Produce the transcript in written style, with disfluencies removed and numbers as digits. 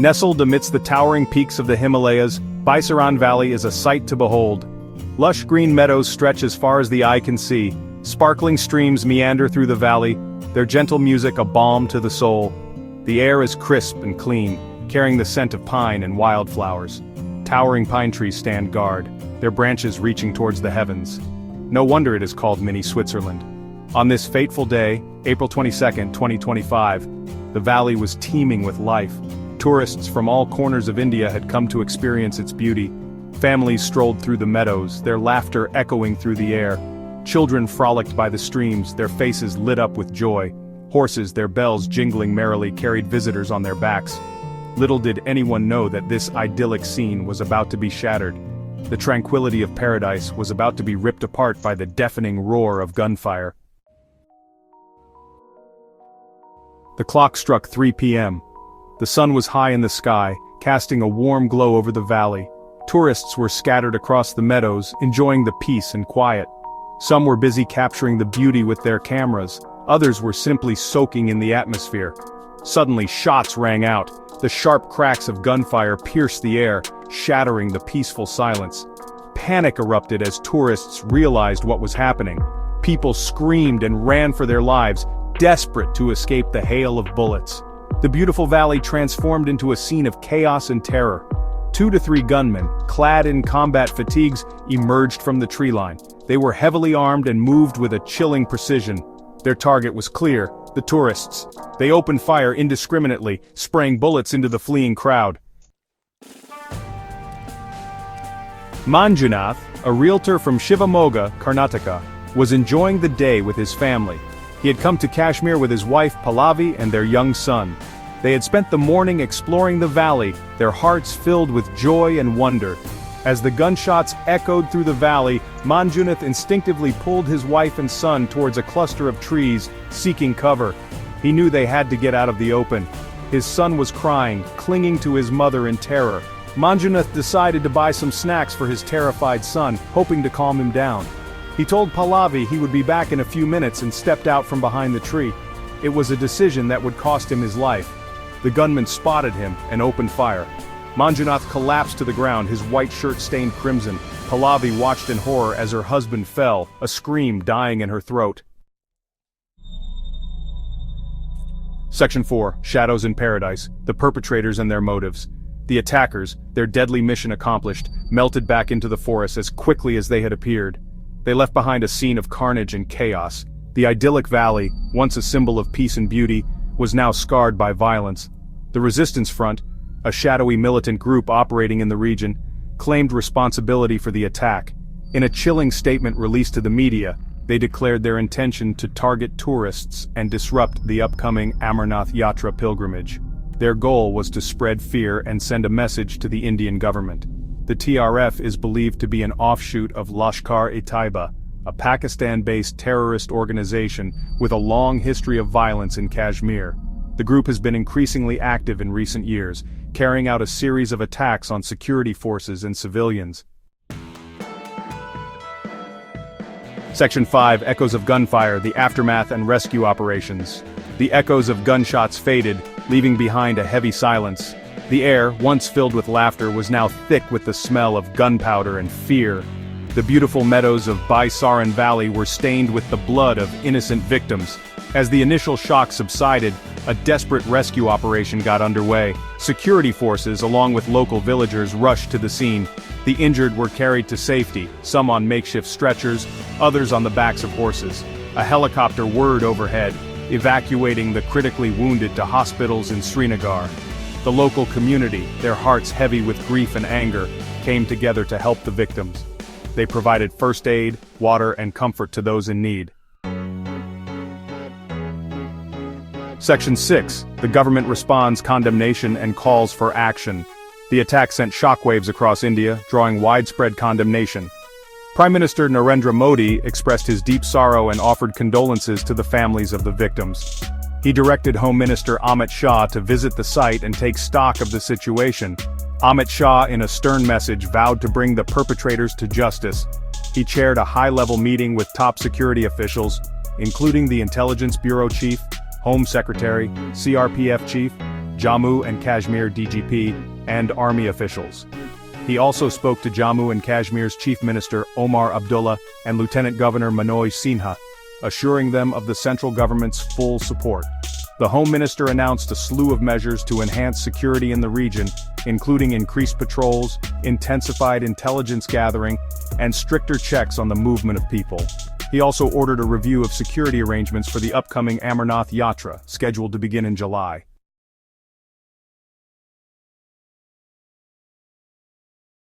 Nestled amidst the towering peaks of the Himalayas, Baisaran Valley is a sight to behold. Lush green meadows stretch as far as the eye can see. Sparkling streams meander through the valley, their gentle music a balm to the soul. The air is crisp and clean, carrying the scent of pine and wildflowers. Towering pine trees stand guard, their branches reaching towards the heavens. No wonder it is called Mini Switzerland. On this fateful day, April 22, 2025, the valley was teeming with life. Tourists from all corners of India had come to experience its beauty. Families strolled through the meadows, their laughter echoing through the air. Children frolicked by the streams, their faces lit up with joy. Horses, their bells jingling merrily, carried visitors on their backs. Little did anyone know that this idyllic scene was about to be shattered. The tranquility of paradise was about to be ripped apart by the deafening roar of gunfire. The clock struck 3 p.m. The sun was high in the sky, casting a warm glow over the valley. Tourists were scattered across the meadows, enjoying the peace and quiet. Some were busy capturing the beauty with their cameras, others were simply soaking in the atmosphere. Suddenly shots rang out. The sharp cracks of gunfire pierced the air, shattering the peaceful silence. Panic erupted as tourists realized what was happening. People screamed and ran for their lives, desperate to escape the hail of bullets. The beautiful valley transformed into a scene of chaos and terror. 2 to 3 gunmen, clad in combat fatigues, emerged from the tree line. They were heavily armed and moved with a chilling precision. Their target was clear, the tourists. They opened fire indiscriminately, spraying bullets into the fleeing crowd. Manjunath, a realtor from Shivamogga, Karnataka, was enjoying the day with his family. He had come to Kashmir with his wife Pallavi and their young son. They had spent the morning exploring the valley, their hearts filled with joy and wonder. As the gunshots echoed through the valley, Manjunath instinctively pulled his wife and son towards a cluster of trees, seeking cover. He knew they had to get out of the open. His son was crying, clinging to his mother in terror. Manjunath decided to buy some snacks for his terrified son, hoping to calm him down. He told Pallavi he would be back in a few minutes and stepped out from behind the tree. It was a decision that would cost him his life. The gunman spotted him and opened fire. Manjunath collapsed to the ground, his white shirt stained crimson. Pallavi watched in horror as her husband fell, a scream dying in her throat. Section 4, Shadows in Paradise, the perpetrators and their motives. The attackers, their deadly mission accomplished, melted back into the forest as quickly as they had appeared. They left behind a scene of carnage and chaos. The idyllic valley, once a symbol of peace and beauty, was now scarred by violence. The Resistance Front, a shadowy militant group operating in the region, claimed responsibility for the attack. In a chilling statement released to the media, they declared their intention to target tourists and disrupt the upcoming Amarnath Yatra pilgrimage. Their goal was to spread fear and send a message to the Indian government. The TRF is believed to be an offshoot of Lashkar-e-Taiba, a Pakistan-based terrorist organization with a long history of violence in Kashmir. The group has been increasingly active in recent years, carrying out a series of attacks on security forces and civilians. Section 5, Echoes of Gunfire, the Aftermath and Rescue Operations. The echoes of gunshots faded, leaving behind a heavy silence. The air, once filled with laughter, was now thick with the smell of gunpowder and fear. The beautiful meadows of Baisaran Valley were stained with the blood of innocent victims. As the initial shock subsided, a desperate rescue operation got underway. Security forces, along with local villagers, rushed to the scene. The injured were carried to safety, some on makeshift stretchers, others on the backs of horses. A helicopter whirred overhead, evacuating the critically wounded to hospitals in Srinagar. The local community, their hearts heavy with grief and anger, came together to help the victims. They provided first aid, water, and comfort to those in need. Section 6, the government responds condemnation and calls for action. The attack sent shockwaves across India, drawing widespread condemnation. Prime Minister Narendra Modi expressed his deep sorrow and offered condolences to the families of the victims. He directed Home Minister Amit Shah to visit the site and take stock of the situation. Amit Shah, in a stern message, vowed to bring the perpetrators to justice. He chaired a high-level meeting with top security officials, including the Intelligence Bureau Chief, Home Secretary, CRPF Chief, Jammu and Kashmir DGP, and army officials. He also spoke to Jammu and Kashmir's Chief Minister Omar Abdullah and Lieutenant Governor Manoj Sinha, assuring them of the central government's full support. The Home Minister announced a slew of measures to enhance security in the region, including increased patrols, intensified intelligence gathering, and stricter checks on the movement of people. He also ordered a review of security arrangements for the upcoming Amarnath Yatra, scheduled to begin in July.